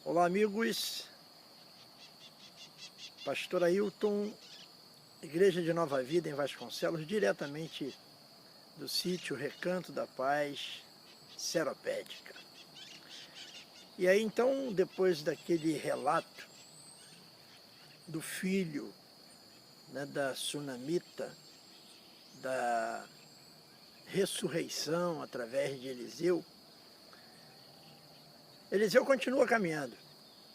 Olá, amigos. Pastor Ailton, Igreja de Nova Vida em Vasconcelos, diretamente do sítio Recanto da Paz, Seropédica. E aí então, depois daquele relato do filho, da sunamita, da ressurreição através de Eliseu, Eliseu continua caminhando.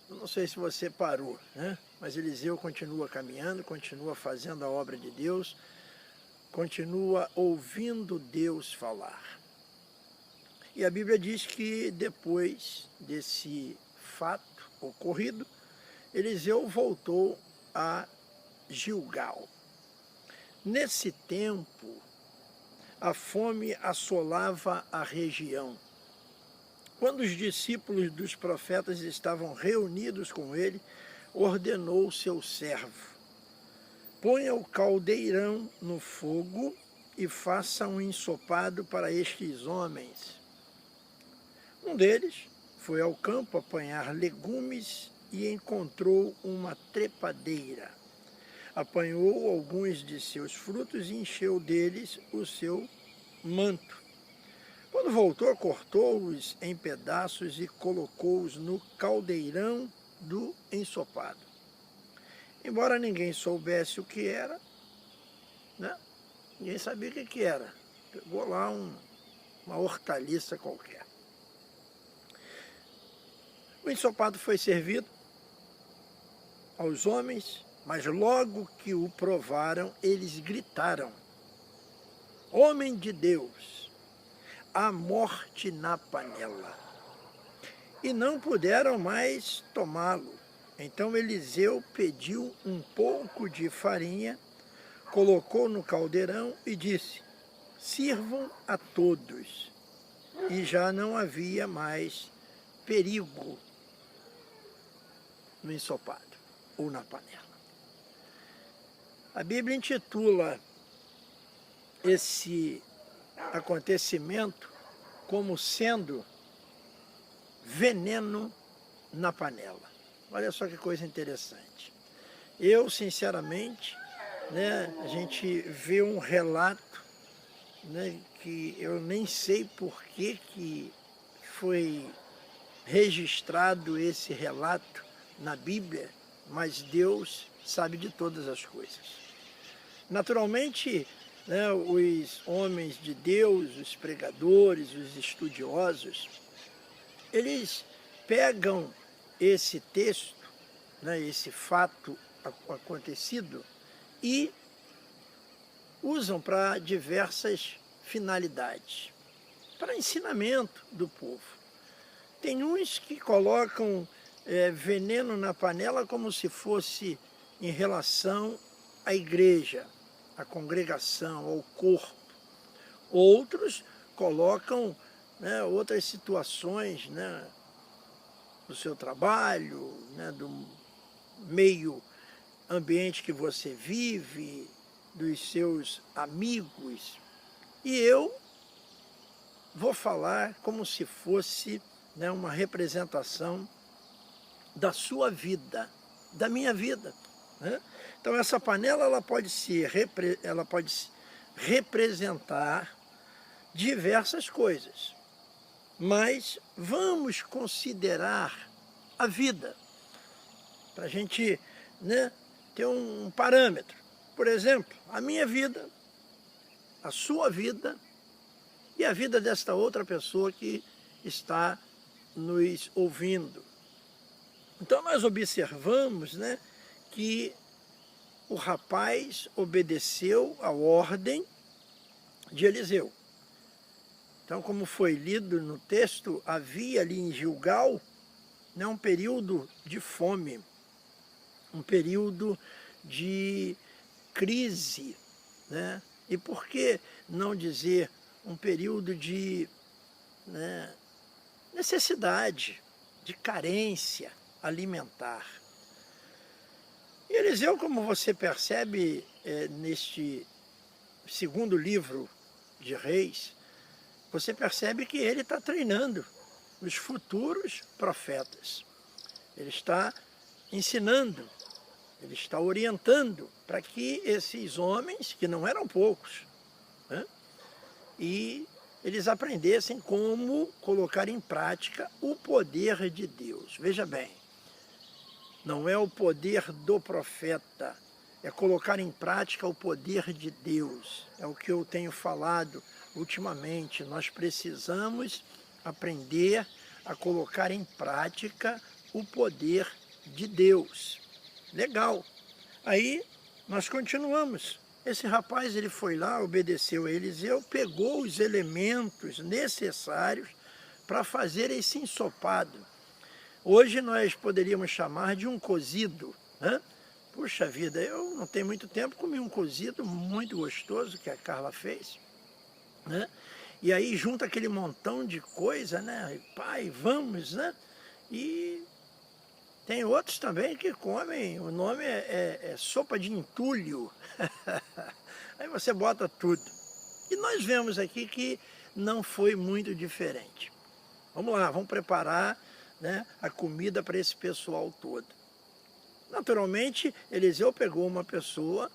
Eu não sei se você parou, mas Eliseu continua caminhando, continua fazendo a obra de Deus, continua ouvindo Deus falar. E a Bíblia diz que depois desse fato ocorrido, Eliseu voltou a Gilgal. Nesse tempo, a fome assolava a região. Quando os discípulos dos profetas estavam reunidos com ele, ordenou seu servo: ponha o caldeirão no fogo e faça um ensopado para estes homens. Um deles foi ao campo apanhar legumes e encontrou uma trepadeira. Apanhou alguns de seus frutos e encheu deles o seu manto. Quando voltou, cortou-os em pedaços e colocou-os no caldeirão do ensopado. Embora ninguém soubesse o que era, ninguém sabia o que era. Pegou lá uma hortaliça qualquer. O ensopado foi servido aos homens, mas logo que o provaram, eles gritaram: homem de Deus, a morte na panela. E não puderam mais tomá-lo. Então Eliseu pediu um pouco de farinha, colocou no caldeirão e disse: sirvam a todos. E já não havia mais perigo no ensopado ou na panela. A Bíblia intitula esse acontecimento como sendo veneno na panela. Olha só que coisa interessante. Eu, sinceramente, a gente vê um relato, que eu nem sei por que foi registrado esse relato na Bíblia, mas Deus sabe de todas as coisas. Naturalmente, os homens de Deus, os pregadores, os estudiosos, eles pegam esse texto, esse fato acontecido e usam para diversas finalidades, para ensinamento do povo. Tem uns que colocam veneno na panela como se fosse em relação à igreja, à congregação, ao corpo. Outros colocam outras situações do seu trabalho, do meio ambiente que você vive, dos seus amigos. E eu vou falar como se fosse uma representação da sua vida, da minha vida. Então essa panela ela pode representar diversas coisas, mas vamos considerar a vida, para a gente ter um parâmetro. Por exemplo, a minha vida, a sua vida e a vida desta outra pessoa que está nos ouvindo. Então nós observamos que o rapaz obedeceu à ordem de Eliseu. Então, como foi lido no texto, havia ali em Gilgal um período de fome, um período de crise, E por que não dizer um período de necessidade, de carência alimentar? E Eliseu, como você percebe neste segundo livro de Reis, você percebe que ele está treinando os futuros profetas. Ele está ensinando, ele está orientando para que esses homens, que não eram poucos, né, e eles aprendessem como colocar em prática o poder de Deus. Veja bem, não é o poder do profeta, é colocar em prática o poder de Deus. É o que eu tenho falado ultimamente. Nós precisamos aprender a colocar em prática o poder de Deus. Legal. Aí nós continuamos. Esse rapaz, ele foi lá, obedeceu a Eliseu, pegou os elementos necessários para fazer esse ensopado. Hoje nós poderíamos chamar de um cozido, né? Puxa vida, eu não tenho muito tempo, comi um cozido muito gostoso que a Carla fez, né? E aí junta aquele montão de coisa, né? Pai, vamos, né? E tem outros também que comem, o nome é sopa de entulho. Aí você bota tudo. E nós vemos aqui que não foi muito diferente. Vamos lá, vamos preparar, né, a comida para esse pessoal todo. Naturalmente, Eliseu pegou uma pessoa,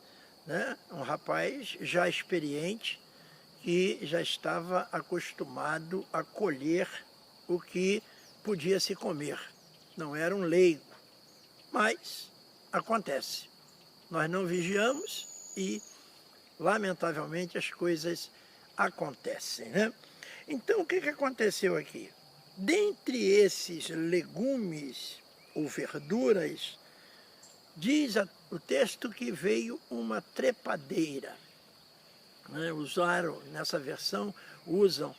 né, um rapaz já experiente, que já estava acostumado a colher o que podia se comer. Não era um leigo, mas acontece. Nós não vigiamos e, lamentavelmente, as coisas acontecem, né? Então, o que aconteceu aqui? Dentre esses legumes ou verduras, diz o texto que veio uma trepadeira. Né? Usaram, nessa versão, usam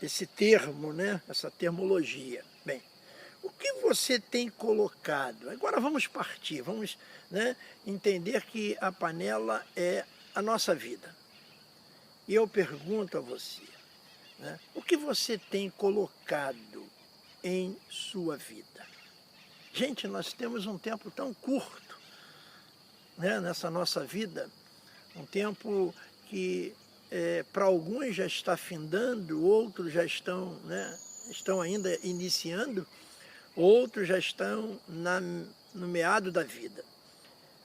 esse termo, né? Essa termologia. Bem, o que você tem colocado? Agora vamos partir, vamos, né, entender que a panela é a nossa vida. E eu pergunto a você, né, o que você tem colocado em sua vida? Gente, nós temos um tempo tão curto, né, nessa nossa vida, um tempo que para alguns já está findando, outros já estão, né, estão ainda iniciando, outros já estão no meado da vida.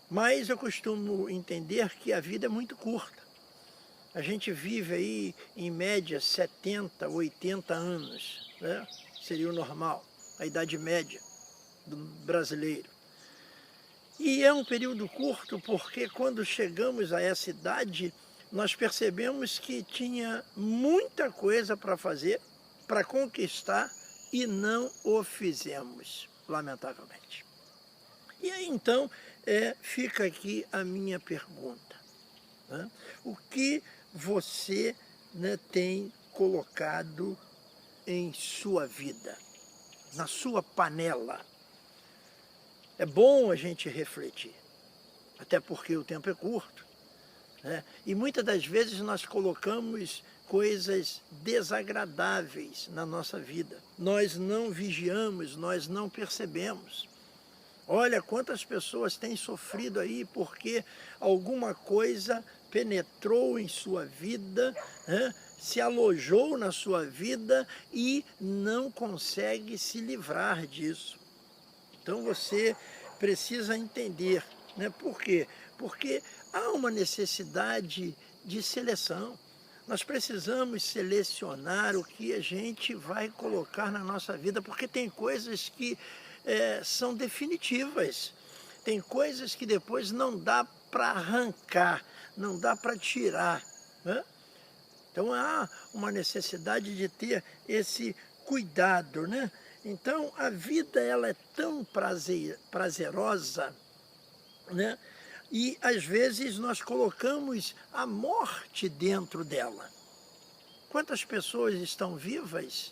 Mas eu costumo entender que a vida é muito curta. A gente vive aí, em média, 70, 80 anos, né? Seria o normal, a idade média do brasileiro. E é um período curto porque quando chegamos a essa idade, nós percebemos que tinha muita coisa para fazer, para conquistar, e não o fizemos, lamentavelmente. E aí então fica aqui a minha pergunta, né? O que você, né, tem colocado em sua vida, na sua panela? É bom a gente refletir, até porque o tempo é curto, né? E muitas das vezes nós colocamos coisas desagradáveis na nossa vida. Nós não vigiamos, nós não percebemos. Olha quantas pessoas têm sofrido aí porque alguma coisa penetrou em sua vida, né? Se alojou na sua vida e não consegue se livrar disso. Então você precisa entender, né? Por quê? Porque há uma necessidade de seleção. Nós precisamos selecionar o que a gente vai colocar na nossa vida, porque tem coisas que são definitivas. Tem coisas que depois não dá para arrancar, não dá para tirar, né? Então há uma necessidade de ter esse cuidado, né? Então a vida ela é tão prazerosa, né? E às vezes nós colocamos a morte dentro dela. Quantas pessoas estão vivas,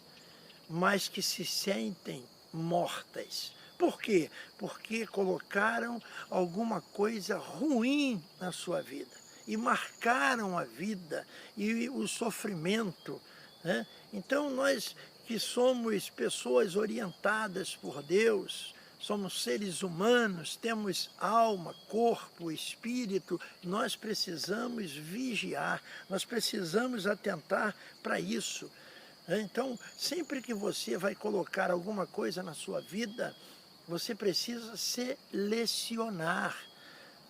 mas que se sentem mortas? Por quê? Porque colocaram alguma coisa ruim na sua vida e marcaram a vida e o sofrimento, né? Então nós que somos pessoas orientadas por Deus, somos seres humanos, temos alma, corpo, espírito, nós precisamos vigiar, nós precisamos atentar para isso. Então, sempre que você vai colocar alguma coisa na sua vida, você precisa selecionar.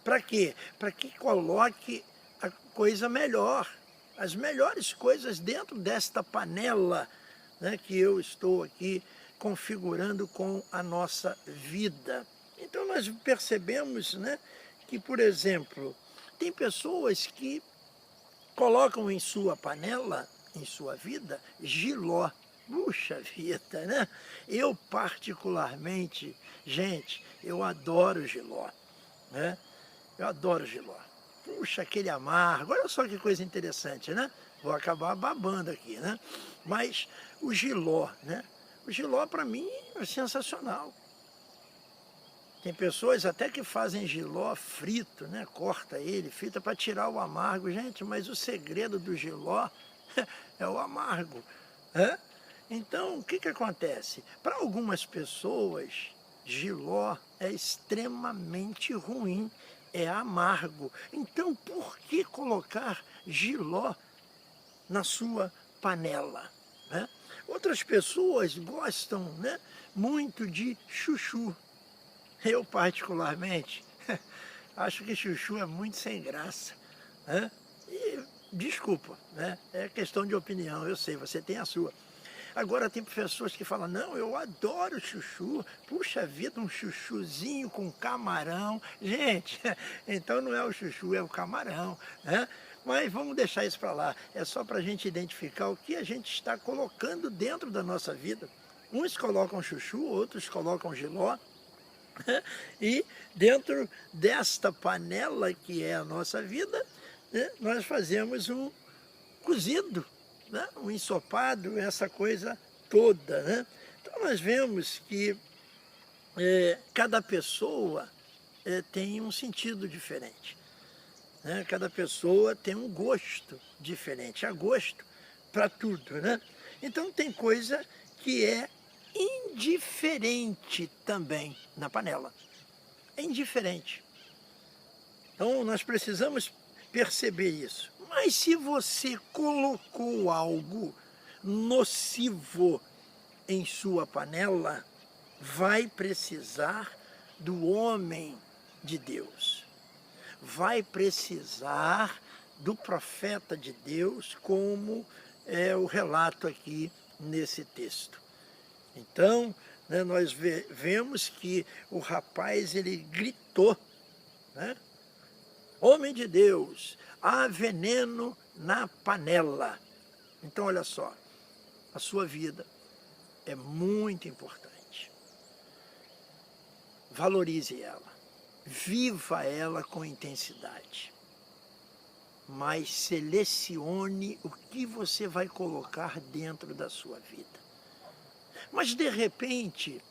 Para quê? Para que coloque a coisa melhor, as melhores coisas dentro desta panela, né, que eu estou aqui configurando com a nossa vida. Então nós percebemos, né, que, por exemplo, tem pessoas que colocam em sua panela, em sua vida, jiló. Puxa vida, né? Eu particularmente, gente, eu adoro jiló, né? Eu adoro jiló. Puxa, aquele amargo, olha só que coisa interessante, né? Vou acabar babando aqui, né? Mas o jiló, né? O jiló para mim é sensacional. Tem pessoas até que fazem jiló frito, né? Corta ele, frita para tirar o amargo. Gente, mas o segredo do jiló é o amargo, né? Então, o que que acontece? Para algumas pessoas, jiló é extremamente ruim, é amargo. Então, por que colocar jiló na sua panela, né? Outras pessoas gostam, né, muito de chuchu. Eu, particularmente, acho que chuchu é muito sem graça, né? E, desculpa, né? É questão de opinião, eu sei, você tem a sua. Agora tem pessoas que falam, não, eu adoro chuchu, puxa vida, um chuchuzinho com camarão. Gente, então não é o chuchu, é o camarão, né? Mas vamos deixar isso para lá, é só para a gente identificar o que a gente está colocando dentro da nossa vida. Uns colocam chuchu, outros colocam jiló, e dentro desta panela que é a nossa vida, né, nós fazemos um cozido, né, um ensopado, essa coisa toda, né? Então nós vemos que cada pessoa tem um sentido diferente, né? Cada pessoa tem um gosto diferente, há gosto para tudo, né? Então tem coisa que é indiferente também na panela. É indiferente. Então nós precisamos perceber isso. Mas se você colocou algo nocivo em sua panela, vai precisar do homem de Deus. Vai precisar do profeta de Deus, como é o relato aqui nesse texto. Então, né, nós vemos que o rapaz, ele gritou, né? Homem de Deus, há veneno na panela. Então, olha só, a sua vida é muito importante. Valorize ela, viva ela com intensidade, mas selecione o que você vai colocar dentro da sua vida. Mas, de repente,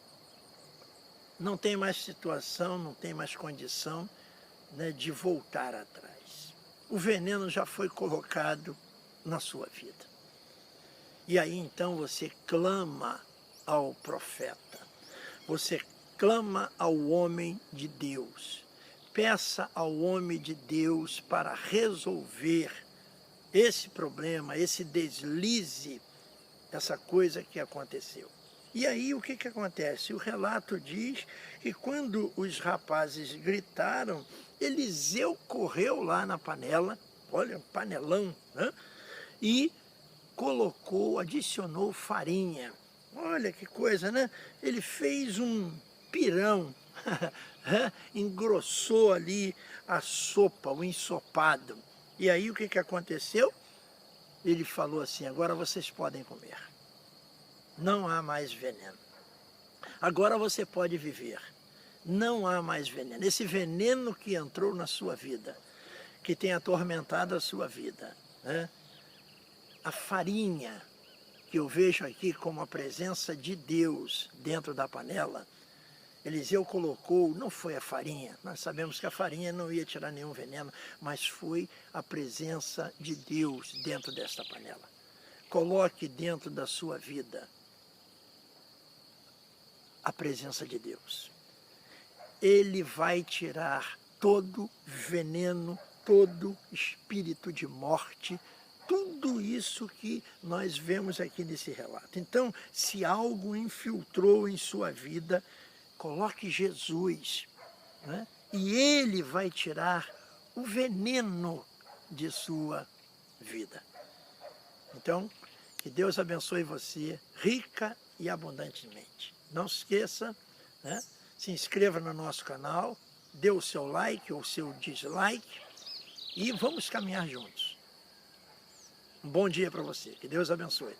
não tem mais situação, não tem mais condição, né, de voltar atrás. O veneno já foi colocado na sua vida. E aí, então, você clama ao profeta, você clama ao homem de Deus. Peça ao homem de Deus para resolver esse problema, esse deslize, essa coisa que aconteceu. E aí o que que acontece? O relato diz que quando os rapazes gritaram, Eliseu correu lá na panela, olha, um panelão, né? E colocou, adicionou farinha. Olha que coisa, né? Ele fez um pirão, engrossou ali a sopa, o ensopado. E aí o que que aconteceu? Ele falou assim, agora vocês podem comer. Não há mais veneno. Agora você pode viver. Não há mais veneno. Esse veneno que entrou na sua vida, que tem atormentado a sua vida, né? A farinha, que eu vejo aqui como a presença de Deus dentro da panela, Eliseu colocou, não foi a farinha, nós sabemos que a farinha não ia tirar nenhum veneno, mas foi a presença de Deus dentro desta panela. Coloque dentro da sua vida a presença de Deus. Ele vai tirar todo veneno, todo espírito de morte, tudo isso que nós vemos aqui nesse relato. Então, se algo infiltrou em sua vida, coloque Jesus, né? E Ele vai tirar o veneno de sua vida. Então, que Deus abençoe você rica e abundantemente. Não se esqueça, né? Se inscreva no nosso canal, dê o seu like ou o seu dislike e vamos caminhar juntos. Um bom dia para você. Que Deus abençoe.